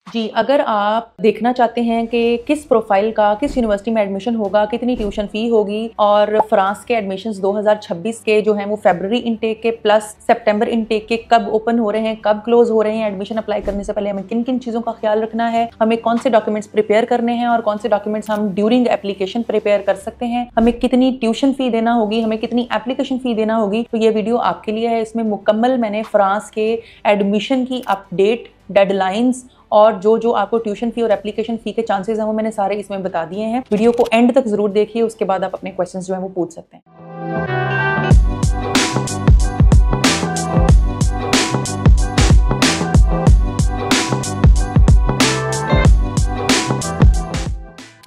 जी, अगर आप देखना चाहते हैं कि किस प्रोफ़ाइल का किस यूनिवर्सिटी में एडमिशन होगा, कितनी ट्यूशन फ़ी होगी और फ्रांस के एडमिशन्स 2026 के जो हैं वो फ़रवरी इनटेक के प्लस सितंबर इनटेक के कब ओपन हो रहे हैं, कब क्लोज़ हो रहे हैं, एडमिशन अप्लाई करने से पहले हमें किन-किन चीज़ों का ख़्याल रखना है, हमें कौन से डॉक्यूमेंट्स प्रिपेयर करने हैं और कौन से डॉक्यूमेंट्स हम ड्यूरिंग एप्लीकेशन प्रिपेयर कर सकते हैं, हमें कितनी ट्यूशन फ़ी देना होगी, हमें कितनी एप्लीकेशन फ़ी देना होगी, तो ये वीडियो आपके लिए है। इसमें मुकम्मल मैंने फ्रांस के एडमिशन की अपडेट, डेडलाइंस और जो आपको ट्यूशन फी और एप्लीकेशन फी के चांसेस हैं वो मैंने सारे इसमें बता दिए हैं। वीडियो को एंड तक जरूर देखिए, उसके बाद आप अपने क्वेश्चंस जो हैं वो पूछ सकते हैं।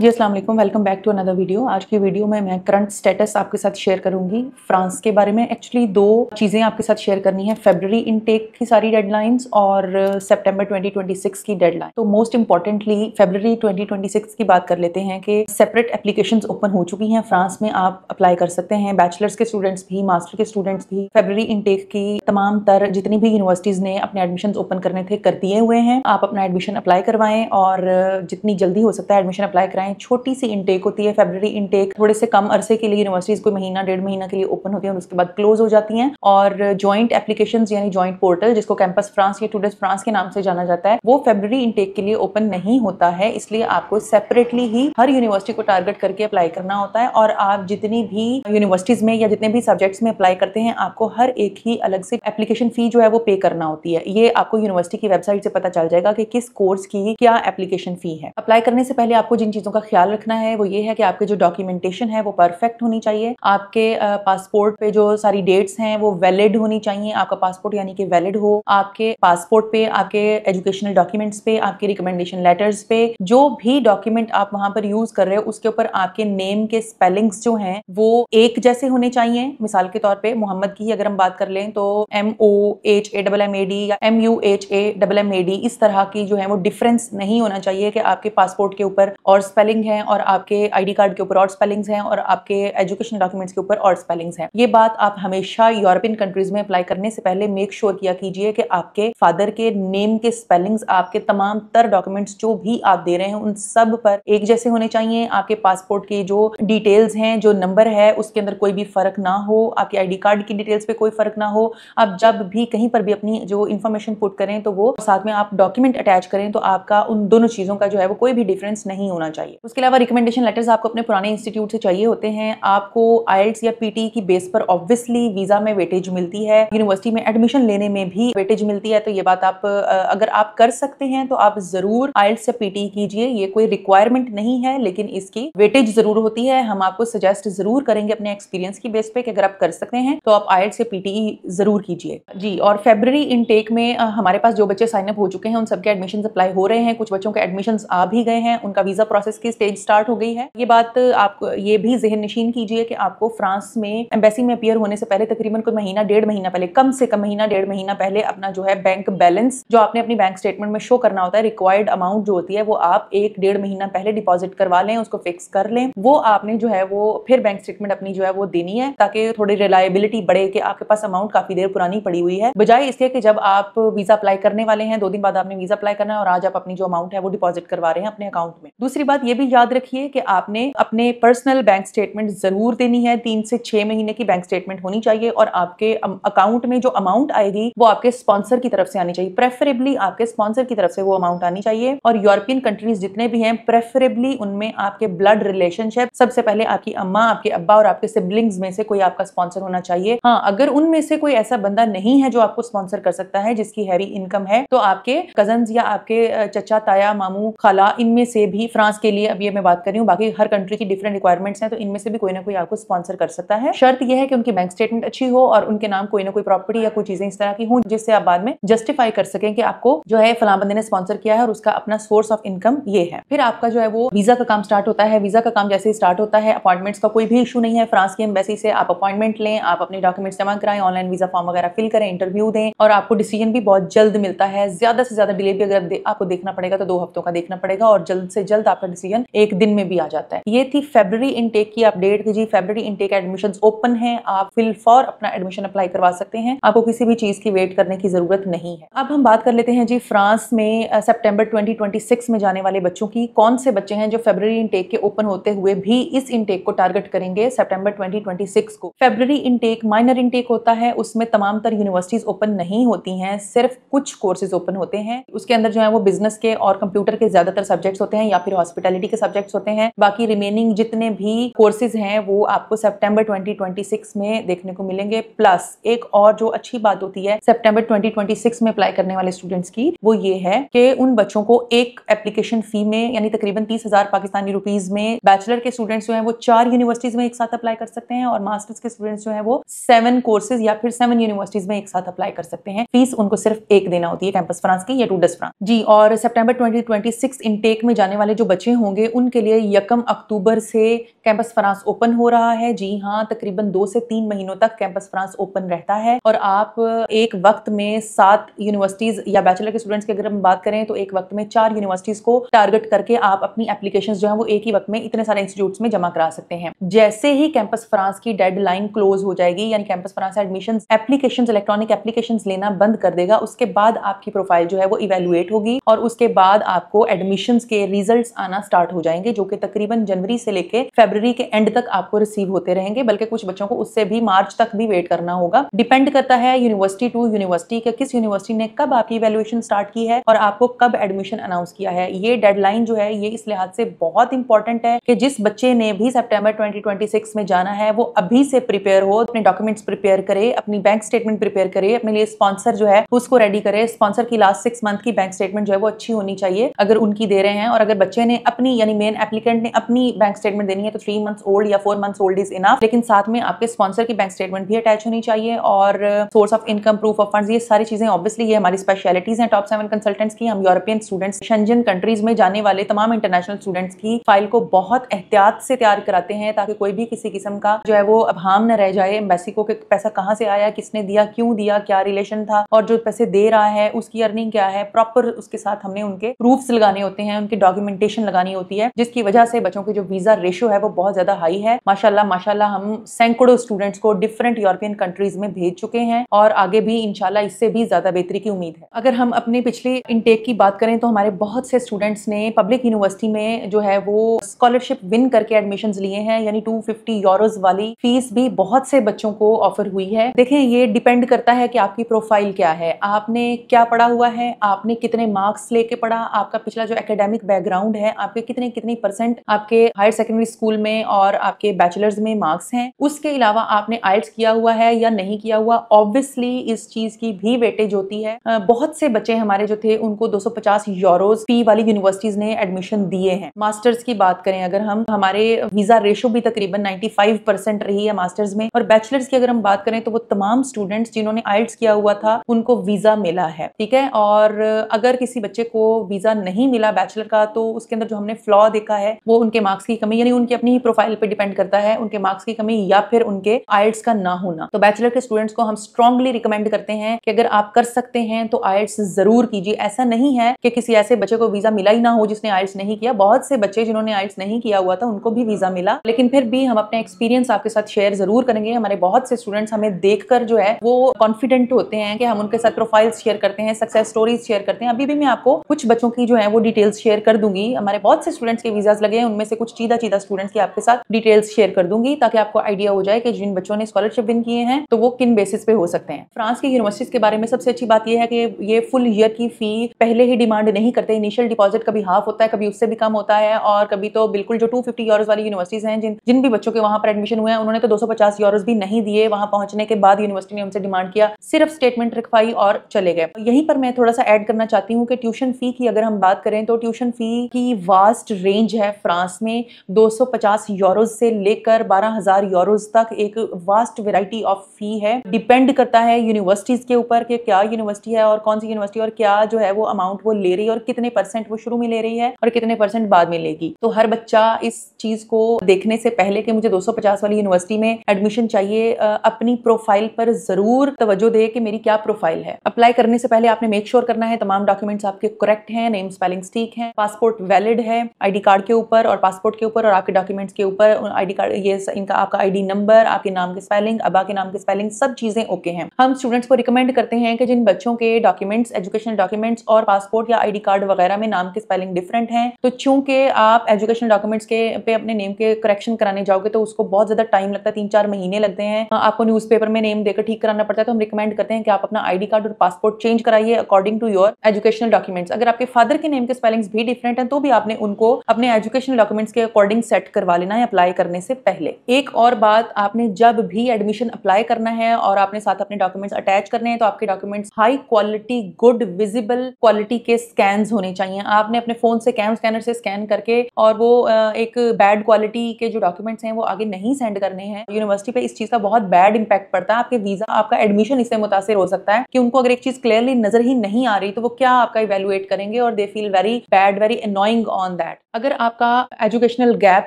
जी अस्सलाम वालेकुम, welcome back to another video. आज की वीडियो में मैं करंट स्टेटस आपके साथ शेयर करूंगी फ्रांस के बारे में। एक्चुअली दो चीज़ें आपके साथ शेयर करनी है, फरवरी इनटेक की सारी डेडलाइंस और सितंबर 2026 की डेडलाइन। तो मोस्ट इंपॉर्टेंटली फरवरी 2026 की बात कर लेते हैं कि सेपरेट एप्लीकेशंस ओपन हो चुकी हैं फ्रांस में, आप अप्लाई कर सकते हैं। बैचलर्स के स्टूडेंट्स भी, मास्टर के स्टूडेंट्स भी फरवरी इनटेक की तमाम तर जितनी भी यूनिवर्सिटीज़ ने अपने एडमिशन ओपन करने थे कर दिए हुए हैं। आप अपना एडमिशन अप्लाई करवाएं और जितनी जल्दी हो सकता है एडमिशन अप्लाई कराएं। छोटी सी इनटेक होती है फरवरी इनटेक, थोड़े से कम अरसे के लिए यूनिवर्सिटीज कोई महीना डेढ़ महीना के लिए ओपन होती है और उसके बाद क्लोज हो जाती हैं। और जॉइंट एप्लीकेशंस यानी जॉइंट पोर्टल, जिसको कैंपस फ्रांस या टूडेस फ्रांस के नाम से जाना जाता है, वो फरवरी इनटेक के लिए ओपन नहीं होता है। इसलिए आपको सेपरेटली ही हर यूनिवर्सिटी को टारगेट करके अप्लाई करना होता है और आप जितनी भी यूनिवर्सिटीज में या जितने भी सब्जेक्ट्स में अप्लाई करते हैं आपको हर एक ही अलग से एप्लीकेशन फी जो है वो पे करना होती है। ये आपको यूनिवर्सिटी की वेबसाइट से पता चल जाएगा कि किस कोर्स की क्या एप्लीकेशन फी है। अप्लाई करने से पहले आपको जिन चीजों का ख्याल रखना है वो ये है कि आपके जो डॉक्यूमेंटेशन है वो परफेक्ट होनी चाहिए। आपके पासपोर्ट पे जो सारी डेट्स हैं वो वैलिड होनी चाहिए। आपका पासपोर्ट यानी कि वैलिड हो। आपके पासपोर्ट पे, आपके एजुकेशनल डॉक्यूमेंट्स पे, आपके रिकमेंडेशन लेटर्स पे जो भी डॉक्यूमेंट आप वहां पर यूज कर रहे हो उसके ऊपर आपके नेम के स्पेलिंग्स जो हैं वो एक जैसे होने चाहिए। मिसाल के तौर पे मोहम्मद की अगर हम बात कर लें तो MOHAMMAD या MUHAMMAD, इस तरह की जो है वो डिफरेंस नहीं होना चाहिए कि आपके पासपोर्ट के ऊपर और स्पेलिंग है और आपके आईडी कार्ड के ऊपर और स्पेलिंग्स हैं और आपके एजुकेशनल डॉक्यूमेंट्स के ऊपर और स्पेलिंग्स हैं। ये बात आप हमेशा यूरोपियन कंट्रीज में अप्लाई करने से पहले मेक श्योर किया कीजिए कि आपके फादर के नेम के स्पेलिंग्स आपके तमाम तर डॉक्यूमेंट्स जो भी आप दे रहे हैं उन सब पर एक जैसे होने चाहिए। आपके पासपोर्ट की जो डिटेल्स हैं, जो नंबर है, उसके अंदर कोई भी फर्क ना हो। आपके आईडी कार्ड की डिटेल्स पे कोई फर्क ना हो। आप जब भी कहीं पर भी अपनी जो इन्फॉर्मेशन पुट करें तो वो साथ में आप डॉक्यूमेंट अटैच करें तो आपका उन दोनों चीजों का जो है वो कोई भी डिफरेंस नहीं होना चाहिए। उसके अलावा रिकमेंडेशन लेटर्स आपको अपने पुराने इंस्टीट्यूट से चाहिए होते हैं। आपको आईएलटीएस या पीटी की बेस पर ऑब्वियसली वीजा में वेटेज मिलती है, यूनिवर्सिटी में एडमिशन लेने में भी वेटेज मिलती है। तो ये बात आप अगर आप कर सकते हैं तो आप जरूर आईएलटीएस या पीटी कीजिए। ये कोई रिक्वायरमेंट नहीं है लेकिन इसकी वेटेज जरूर होती है। हम आपको सजेस्ट जरूर करेंगे अपने एक्सपीरियंस की बेस पे कि अगर आप कर सकते हैं तो आप आईएलटीएस या पीटी जरूर कीजिए। जी, और फरवरी इनटेक में हमारे पास जो बच्चे साइन अप हो चुके हैं उन सबके एडमिशन अप्लाई हो रहे हैं। कुछ बच्चों के एडमिशन आ भी गए हैं, उनका वीजा प्रोसेस की स्टेज स्टार्ट हो गई है। ये बात आप ये भी ज़हन नशीन कीजिए कि आपको फ्रांस में एम्बेसी में अपीयर होने से पहले तकरीबन कोई महीना डेढ़ महीना पहले, कम से कम महीना डेढ़ महीना पहले अपना जो है बैंक बैलेंस जो आपने अपनी बैंक स्टेटमेंट में शो करना होता है, रिक्वायर्ड अमाउंट जो होती है वो आप एक डेढ़ महीना पहले डिपॉजिट करवा लें, उसको फिक्स कर लें। वो आपने जो है वो फिर बैंक स्टेटमेंट अपनी जो है वो देनी है ताकि थोड़ी रिलायबिलिटी बढ़े कि आपके पास अमाउंट काफी देर पुरानी पड़ी हुई है, बजाय इसके कि जब आप वीजा अप्लाई करने वाले हैं 2 दिन बाद आपने वीजा अप्लाई करना है और आज आप अपनी जो अमाउंट है वो डिपॉजिट करवा रहे हैं अपने अकाउंट में। दूसरी बात ये भी याद रखिए कि आपने अपने पर्सनल बैंक स्टेटमेंट जरूर देनी है। 3 से 6 महीने की बैंक स्टेटमेंट होनी चाहिए और आपके अकाउंट में जो अमाउंट आएगी वो आपके स्पॉन्सर की तरफ से आनी चाहिए। प्रेफरेबली आपके स्पॉन्सर की तरफ से वो अमाउंट आनी चाहिए। और यूरोपियन कंट्रीज जितने भी हैं प्रेफरेबली उनमें आपके ब्लड रिलेशनशिप, सबसे पहले आपकी अम्मा, आपके अब्बा और आपके सिबलिंग्स में से कोई आपका स्पॉन्सर होना चाहिए। हाँ, अगर उनमें से कोई ऐसा बंदा नहीं है जो आपको स्पॉन्सर कर सकता है, जिसकी हैवी इनकम है, तो आपके कजन्स या आपके चचा, ताया, मामू, खाला, इनमें से भी फ्रांस के लिए अब ये मैं बात कर रही हूँ, बाकी हर कंट्री की डिफरेंट रिक्वायरमेंट्स हैं, तो इनमें से भी कोई ना कोई आपको स्पॉन्सर कर सकता है। शर्त यह है कि उनकी बैंक स्टेटमेंट अच्छी हो और उनके नाम कोई ना कोई प्रॉपर्टी या कोई चीजें इस तरह की हों जिससे आप बाद में जस्टिफाई कर सकें कि आपको जो है फलां बंदे ने स्पॉन्सर किया है और उसका अपना सोर्स ऑफ इनकम ये है। फिर आपका जो है वो वीजा का काम स्टार्ट होता है। वीजा का काम जैसे ही स्टार्ट होता है, अपॉइंटमेंट्स का कोई भी इशू नहीं है। फ्रांस की एम्बेसी से आप अपॉइंटमेंट लें, आप अपने डॉक्यूमेंट्स जमा कराएं, ऑनलाइन वीजा फॉर्म वगैरह फिल करें, इंटरव्यू दें और आपको डिसीजन भी बहुत जल्द मिलता है। ज्यादा से ज्यादा डिले भी अगर आपको देखना पड़ेगा तो 2 हफ्तों का देखना पड़ेगा और जल्द से जल्द आपका डिसीजन डिसीजन एक दिन में भी आ जाता है। ये थी फरवरी इनटेक की अपडेट कि जी फरवरी इनटेक एडमिशंस ओपन है, आप फिल फॉर अपना एडमिशन अप्लाई करवा सकते हैं, आपको किसी भी चीज की वेट करने की जरूरत नहीं है। अब हम बात कर लेते हैं जी फ्रांस में सितंबर 2026 में जाने वाले बच्चों की। कौन से बच्चे हैं जो फरवरी इनटेक के ओपन होते हुए भी इस इनटेक को टारगेट करेंगे सितंबर 2026 को। फरवरी इनटेक माइनर इनटेक होता है, उसमें तमाम तर यूनिवर्सिटीज ओपन नहीं होती हैं, सिर्फ कुछ कोर्सेज ओपन होते हैं। उसके अंदर जो है वो बिजनेस के और कंप्यूटर के ज्यादातर सब्जेक्ट्स होते हैं या फिर हॉस्पिटैलिटी के सब्जेक्ट्स होते हैं। बाकी रिमेनिंग जितने भी कोर्सेज हैं वो आपको सितंबर 2026 में देखने को मिलेंगे। प्लस एक और जो अच्छी बात होती है सितंबर 2026 में अप्लाई करने वाले स्टूडेंट्स की, वो ये है कि उन बच्चों को एक एप्लीकेशन फी में यानी तकरीबन 30,000 पाकिस्तानी रुपीस में बैचलर के स्टूडेंट्स जो हैं वो 4 यूनिवर्सिटीज में एक साथ अप्लाई कर सकते हैं और मास्टर्स के स्टूडेंट्स जो हैं वो 7 कोर्सेज या फिर 7 यूनिवर्सिटीज में एक साथ अप्लाई कर सकते हैं। फीस उनको सिर्फ एक देना होती है, कैंपस फ्रांस की या टूडस फ्रांस जी। और सितंबर 2026 इनटेक में जाने वाले जो बच्चे होंगे उनके लिए 1 अक्टूबर से कैंपस फ्रांस ओपन हो रहा है। जी हाँ, तकरीबन 2 से 3 महीनों तक कैंपस फ्रांस ओपन रहता है और आप एक वक्त में 7 यूनिवर्सिटीज या बैचलर के स्टूडेंट्स की अगर हम बात करें तो एक वक्त में 4 यूनिवर्सिटीज को टारगेट करके आप अपनी एप्लीकेशंस जो है वो एक ही वक्त में इतने सारे इंस्टीट्यूट्स में जमा करा सकते हैं। जैसे ही कैंपस फ्रांस की डेडलाइन क्लोज हो जाएगी यानी campus France admissions applications electronic applications लेना बंद कर देगा, उसके बाद आपकी प्रोफाइल जो है वो इवैल्यूएट होगी और उसके बाद आपको एडमिशंस के रिजल्ट्स आना स्टार्ट हो जाएंगे, जो कि तकरीबन जनवरी से लेके फरवरी के एंड तक आपको रिसीव होते रहेंगे। बल्कि कुछ बच्चों को उससे भी मार्च तक भी वेट करना होगा। डिपेंड करता है यूनिवर्सिटी टू यूनिवर्सिटी कि किस यूनिवर्सिटी ने कब आपकी इवैल्यूएशन स्टार्ट की है और आपको कब एडमिशन अनाउंस किया है। ये डेडलाइन जो है ये इस लिहाज से बहुत इंपॉर्टेंट है कि जिस बच्चे ने भी सितंबर 2026 में जाना है वो अभी से प्रिपेयर हो, अपने डॉक्यूमेंट्स प्रिपेयर करे, अपनी बैंक स्टेटमेंट प्रिपेयर करे, अपने लिए स्पॉन्सर जो है उसको रेडी करे। स्पॉन्सर की लास्ट 6 मंथ की बैंक स्टेटमेंट जो है वो अच्छी होनी चाहिए अगर उनकी दे रहे हैं, और अगर बच्चे ने अपनी यानी मेन एप्लीकेंट ने अपनी बैंक स्टेटमेंट देनी है तो 3 मंथ्स ओल्ड या 4 मंथ्स ओल्ड इज इनफ। लेकिन साथ में आपके स्पॉन्सर की बैंक स्टेटमेंट भी अटैच होनी चाहिए और source of income, proof of funds, ये सारी चीजें ऑब्वियसली ये हमारी स्पेशलिटीज हैं टॉप 7 कंसल्टेंट्स की। हम यूरोपियन स्टूडेंट्स, शेंजन कंट्रीज में जाने वाले तमाम इंटरनेशनल स्टूडेंट्स की फाइल को बहुत एहतियात से तैयार कराते हैं ताकि कोई भी किसी किस्म का जो है वो अभाम न रह जाए एम्बेसी को कि पैसा कहां से आया, किसने दिया, क्यों दिया, क्या रिलेशन था, और जो पैसे दे रहा है उसकी अर्निंग क्या है। प्रॉपर उसके साथ हमने उनके प्रूफ्स लगाने होते हैं, उनकी डॉक्यूमेंटेशन लगानी होती है, जिसकी वजह से बच्चों की जो वीजा रेशो है वो बहुत ज्यादा हाई है। माशाल्लाह हम सैकड़ों स्टूडेंट्स को डिफरेंट यूरोपियन कंट्रीज में भेज चुके हैं और आगे भी इंशाल्लाह इससे भी ज्यादा बेहतरी की उम्मीद है। अगर हम अपने पिछले इनटेक की बात करें तो हमारे बहुत से स्टूडेंट्स ने पब्लिक यूनिवर्सिटी में जो है वो स्कॉलरशिप विन करके एडमिशंस लिए हैं, यानी 250 यूरोज वाली फीस भी बहुत से बच्चों को ऑफर हुई है। देखें, ये डिपेंड करता है कि आपकी प्रोफाइल क्या है, आपने क्या पढ़ा हुआ है, आपने कितने मार्क्स लेके पढ़ा, आपका पिछला जो एकेडमिक बैकग्राउंड है, आपके कितनी परसेंट आपके हायर सेकेंडरी स्कूल में और आपके बैचलर्स में मार्क्स हैं, उसके अलावा आपने आइल्स किया हुआ है या नहीं किया हुआ। ऑब्वियसली इस चीज की भी वेटेज होती है। बहुत से बच्चे हमारे जो थे उनको 250 यूरोज फी वाली यूनिवर्सिटीज ने एडमिशन दिए हैं। मास्टर्स की बात करें अगर हम, हमारे वीजा रेशो भी तकरीबन 95% रही है मास्टर्स में। और बैचलर्स की अगर हम बात करें तो वो तमाम स्टूडेंट्स जिन्होंने आइल्स किया हुआ था उनको वीजा मिला है, ठीक है। और अगर किसी बच्चे को वीजा नहीं मिला बैचलर का तो उसके अंदर जो हमने फ्लॉ देखा है वो उनके मार्क्स की कमी, यानी उनकी अपनी ही प्रोफाइल पे डिपेंड करता है, उनके मार्क्स की कमी या फिर उनके आइल्स का ना होना। तो बैचलर के स्टूडेंट्स को हम स्ट्रांगली रिकमेंड करते हैं कि अगर आप कर सकते हैं तो आइल्स जरूर कीजिए। ऐसा नहीं है कि किसी ऐसे बच्चे को वीजा मिला ही ना हो जिसने आइल्स नहीं किया। बहुत से बच्चे जिन्होंने आइल्स नहीं किया हुआ था उनको भी वीजा मिला, लेकिन फिर भी हम अपने एक्सपीरियंस आपके साथ शेयर जरूर करेंगे। हमारे बहुत से स्टूडेंट्स हमें देखकर जो है वो कॉन्फिडेंट होते हैं कि हम उनके साथ प्रोफाइल्स शेयर करते हैं, सक्सेस स्टोरीज शेयर करते हैं। अभी भी मैं आपको कुछ बच्चों की जो है वो डिटेल्स शेयर कर दूंगी। हमारे बहुत से स्टूडेंट्स के वीजाज लगे हैं, उनमें से कुछ चीदा स्टूडेंट्स की आपके साथ डिटेल्स शेयर कर दूंगी ताकि आपको आइडिया हो जाए कि जिन बच्चों ने स्कॉलरशिप विन किए हैं तो वो किन बेसिस पे हो सकते हैं। फ्रांस की यूनिवर्सिटीज के बारे में सबसे अच्छी बात यह है कि ये फुल ईयर की फी पहले ही डिमांड नहीं करते। इनिशियल डिपॉजिट कभी हाफ होता है, कभी उससे भी कम होता है, और कभी तो बिल्कुल जो 250 यूरोज वाली यूनिवर्सिटीज हैं जिन भी बच्चों के वहां पर एडमिशन हुए हैं उन्होंने तो 250 यूरोज भी नहीं दिए। वहां पहुंचने के बाद यूनिवर्सिटी ने उनसे डिमांड किया, सिर्फ स्टेटमेंट रखवाई और चले गए। यहीं पर मैं थोड़ा सा ऐड करना चाहती हूँ कि ट्यूशन फी की अगर हम बात करें तो ट्यूशन फी की वास्ट रेंज है फ्रांस में। 250 यूरोज से लेकर 12,000 यूरोज तक एक वास्ट वेराइटी ऑफ फी है। डिपेंड करता है यूनिवर्सिटीज के ऊपर कि क्या यूनिवर्सिटी है और कौन सी यूनिवर्सिटी और क्या जो है वो अमाउंट वो ले रही है और कितने परसेंट वो शुरू में ले रही है और कितने परसेंट बाद में लेगी। तो हर बच्चा इस चीज को देखने से पहले कि मुझे 250 वाली यूनिवर्सिटी में एडमिशन चाहिए, अपनी प्रोफाइल पर जरूर तवज्जो दे कि मेरी क्या प्रोफाइल है। अप्लाई करने से पहले आपने मेक श्योर करना है तमाम डॉक्यूमेंट्स आपके करेक्ट हैं, नेम स्पेलिंग्स ठीक है, पासपोर्ट वैलिड है, आईडी कार्ड के ऊपर और पासपोर्ट के ऊपर और आपके डॉक्यूमेंट्स के ऊपर आईडी कार्ड, ये इनका आपका आईडी नंबर, आपके नाम की स्पेलिंग, अब्बा के नाम की स्पेलिंग, सब चीजें ओके हैं। हम स्टूडेंट्स को रिकमेंड करते हैं कि जिन बच्चों के डॉक्यूमेंट्स, एजुकेशनल डॉक्यूमेंट्स और पासपोर्ट या आईडी कार्ड वगैरह में नाम की स्पेलिंग डिफरेंट है, तो चूंकि आप एजुकेशनल डॉक्यूमेंट्स के पे अपने नेम के करेक्शन कराने जाओगे तो उसको बहुत ज्यादा टाइम लगता है, 3-4 महीने लगते हैं, आपको न्यूज़पेपर में नेम देकर ठीक कराना पड़ता है। तो हम रिकमेंड करते हैं कि आप अपना आईडी कार्ड और पासपोर्ट चेंज कराइए according to your educational documents. अगर आपके फादर के नेम के स्पेलिंग्स भी डिफरेंट हैं तो भी आपने उनको अपने एजुकेशनल डॉक्यूमेंट्स के अकॉर्डिंग सेट करवा लेना है अप्लाई करने से पहले। एक और बात, आपने जब भी एडमिशन अप्लाई करना है और आपने साथ अपने डॉक्यूमेंट्स अटैच करने हैं तो आपके documents high quality, good visible quality के स्कैन्स होने चाहिए। आपने अपने फोन से कैम स्कैनर से स्कैन करके और वो एक बैड क्वालिटी के जो डॉक्यूमेंट्स हैं वो आगे नहीं सेंड करने हैं। यूनिवर्सिटी पे इस चीज का बहुत बैड इंपैक्ट पड़ता है, आपके वीजा, आपका एडमिशन इससे मुतासिर हो सकता है कि उनको अगर एक चीज क्लियरली नजर ही नहीं आ रही तो वो क्या आपका इवेलुएट करेंगे और they feel very bad, very annoying on that. अगर आपका एजुकेशनल गैप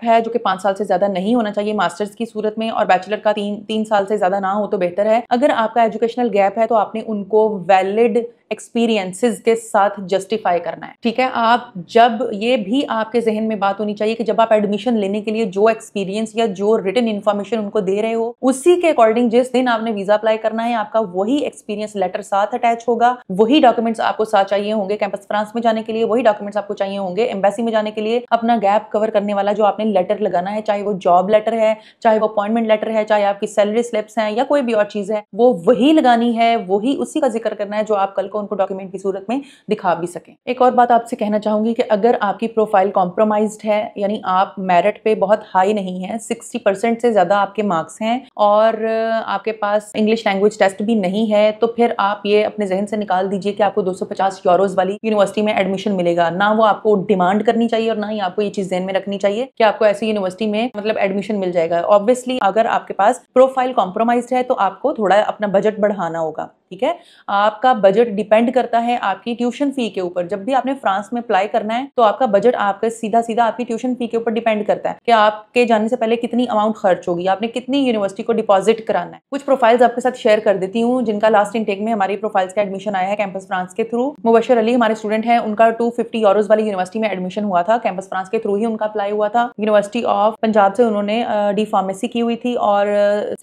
है जो कि 5 साल से ज्यादा नहीं होना चाहिए मास्टर्स की सूरत में, और बैचलर का 3 साल से ज्यादा ना हो तो बेहतर है। अगर आपका एजुकेशनल गैप है तो आपने उनको वैलिड एक्सपीरियंसेस के साथ जस्टिफाई करना है, ठीक है। आप जब, ये भी आपके जहन में बात होनी चाहिए कि जब आप एडमिशन लेने के लिए जो एक्सपीरियंस या जो रिटन इन्फॉर्मेशन उनको दे रहे हो उसी के अकॉर्डिंग जिस दिन आपने वीजा अप्लाई करना है आपका वही एक्सपीरियंस लेटर साथ अटैच होगा, वही डॉक्यूमेंट्स आपको साथ चाहिए होंगे कैंपस फ्रांस में जाने के लिए, वही डॉक्यूमेंट्स आपको चाहिए होंगे एम्बेसी में जाने के लिए। अपना गैप कवर करने वाला जो आपने लेटर लगाना है, चाहे वो जॉब लेटर है, चाहे वो अपॉइंटमेंट लेटर है, चाहे आपकी सैलरी स्लिप्स हैं या कोई भी और चीज है, वो वही लगानी है, वही उसी का जिक्र करना है जो आप कल को उनको डॉक्यूमेंट की सूरत में दिखा भी सकें। एक और बात आपसे कहना चाहूंगी कि अगर आपकी प्रोफाइल कॉम्प्रोमाइज्ड है, यानी आप मेरिट पे बहुत हाई नहीं है, 60% से ज्यादा आपके मार्क्स हैं और आपके पास इंग्लिश लैंग्वेज टेस्ट भी नहीं है, तो फिर आप ये अपने जहन से निकाल दीजिए कि आपको 250 यूरोज वाली यूनिवर्सिटी में एडमिशन मिलेगा। ना वो आपको डिमांड करनी चाहिए और ना ही आपको ये चीज जहन में रखनी चाहिए कि आपको ऐसी यूनिवर्सिटी में मतलब एडमिशन मिल जाएगा। ऑब्वियसली अगर आपके पास प्रोफाइल कॉम्प्रोमाइज्ड है तो आपको थोड़ा अपना बजट बढ़ाना होगा, ठीक है। आपका बजट डिपेंड करता है आपकी ट्यूशन फी के ऊपर। जब भी आपने फ्रांस में अप्लाई करना है तो आपका बजट आपका सीधा सीधा आपकी ट्यूशन फी के ऊपर डिपेंड करता है कि आपके जाने से पहले कितनी अमाउंट खर्च होगी, आपने कितनी यूनिवर्सिटी को डिपॉजिट कराना है। कुछ प्रोफाइल्स आपके साथ शेयर कर देती हूँ जिनका लास्ट इनटेक में हमारी प्रोफाइल्स का एडमिशन आया है कैंपस फ्रांस के थ्रू। मुबशर अली हमारे स्टूडेंट हैं, उनका 250 यूरोज वाली यूनिवर्सिटी में एडमिशन हुआ था, कैंपस फ्रांस के थ्रू ही उनका अप्लाई हुआ था। यूनिवर्सिटी ऑफ पंजाब से उन्होंने डी फार्मेसी की हुई थी और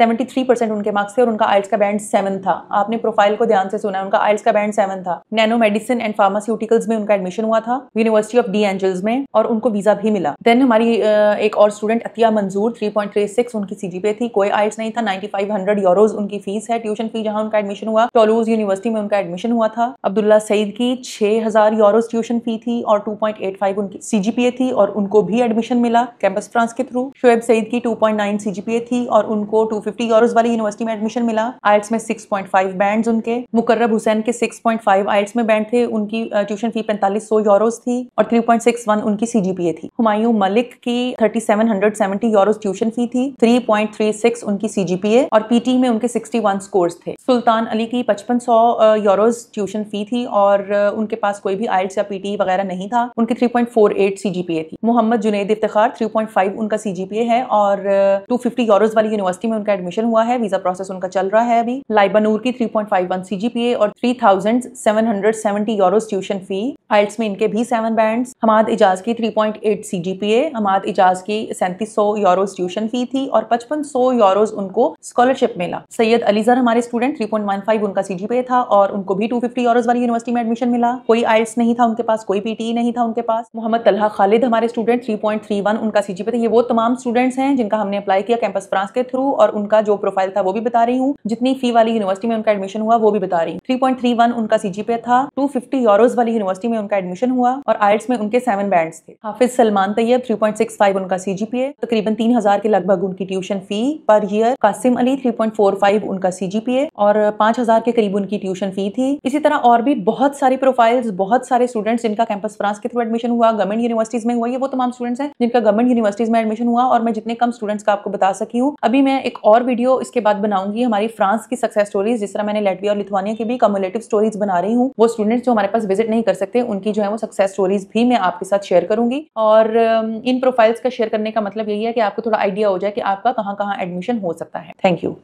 73% उनके मार्क्स थे और उनका आइल्स का बैंड 7 था। आपने प्रोफाइल को ध्यान से सुना, उनका आइल्स का बैंड 7 था। नैनो मेडिसिन एंड फार्मास्यूटिकल्स में उनका एडमिशन हुआ था यूनिवर्सिटी ऑफ डी एंजल्स में और उनको वीजा भी मिला। देन हमारी एक और स्टूडेंट अतिया मंजूर, 3.36 उनकी सीजीपीए थी, कोई आइल्स नहीं था, 9500 यूरोज उनकी फीस है, ट्यूशन फी जहां उनका एडमिशन हुआ टोलूज यूनिवर्सिटी में उनका एडमिशन हुआ था। अब्दुल्ला सईद की 6000 यूरोज ट्यूशन फी थी और 2.85 उनकी सीजीपीए थी और उनको भी एडमिशन मिला कैंपस फ्रांस के थ्रू। शुएब सईद की 2.9 सीजीपीए थी और उनको 250 यूरोज वाली यूनिवर्सिटी में एडमिशन मिला। आइल्स में 6.5 बैंड्स उनके। मुकर्रब हुसैन के 6.5 आइल्स में बैंड थे, उनकी ट्यूशन फी 4500 यूरोज थी और 3.61 उनकी सीजीपीए थी। हुमायूं मलिक की 3770 यूरोज ट्यूशन फी थी, 3.36 उनकी सीजीपीए और पीटी में उनके 61 स्कोर्स थे। सुल्तान अली की 5500 यूरोज ट्यूशन फी थी और उनके पास कोई भी आइल्स या पीटी वगैरह नहीं था, उनकी 3.48 सीजीपीए थी। मोहम्मद जुनैद इफ्तिखार 3.5 उनका सीजीपीए है और 250 यूरोज वाली यूनिवर्सिटी में उनका एडमिशन हुआ है, वीजा प्रोसेस उनका चल रहा है अभी। लाइबा नूर की 3.51 सीजीपीए और 3770 यूरोज ट्यूशन फी, आइल्स में इनके भी 7 बैंड्स। हमाद इजाज की 3.8 सीजीपीए, हमाद इजाज की 3700 यूरोज ट्यूशन फी थी और 5500 यूरोज उनको स्कॉलरशिप मिला। सैयद अलीजर हमारे स्टूडेंट 3.15 उनका सीजीपीए था और उनको भी 250 यूरोज वाली यूनिवर्सिटी में एडमिशन मिला। कोई आइल्स नहीं था उनके पास, कोई पीटी नहीं था उनके पास। मोहम्मद तलहा खालिद हमारे स्टूडेंट 3.31 उनका सीजीपीए था। ये वो तमाम स्टूडेंट्स हैं जिनका हमने अप्लाई किया कैंपस फ्रांस के थ्रू और उनका जो प्रोफाइल था वो भी बता रही हूँ, जितनी फी वाली यूनिवर्सिटी में उनका एडमिशन हुआ वो भी बता रही हूँ। 3.31 उनका सीजीपीए था, 250 यूरोज वाली यूनिवर्सिटी में उनका एडमिशन हुआ और आइल्स में उनके 7 बैंड्स थे। हाफिज सलमान तैयब 3.65 उनका सीजीपीए, तकरीबन 3000 के लगभग उनकी tuition fee per year. Qasim Ali 3.45 उनका सीजीपीए और 5000 के करीब उनकी ट्यूशन फी थी। इसी तरह और भी बहुत सारी प्रोफाइल्स, बहुत सारे स्टूडेंट्स जिनका कैंपस फ्रांस के थ्रू एडमिशन हुआ, गवर्नमेंट यूनिवर्सिटीज में हुआ, ये वो तमाम स्टूडेंट्स हैं जिनका गवर्नमेंट यूनिवर्सिटीज में एडमिशन हुआ और मैं जितने कम स्टूडेंट्स का आपको बता सकी हूँ। अभी मैं एक और वीडियो इसके बाद बनाऊंगी हमारी फ्रांस की सक्सेस स्टोरीज, जिस तरह मैंने लैटविया और लिथुआनिया की भी कम्युलेटिव स्टोरीज बना रही हूँ। वो स्टूडेंट्स जो हमारे पास विजिट नहीं कर सकते उनकी जो है वो सक्सेस स्टोरीज भी मैं आपके साथ शेयर करूंगी। और इन प्रोफाइल्स का शेयर करने का मतलब यही है कि आपको थोड़ा आइडिया हो जाए कि आपका कहाँ कहाँ एडमिशन हो सकता है। Thank you.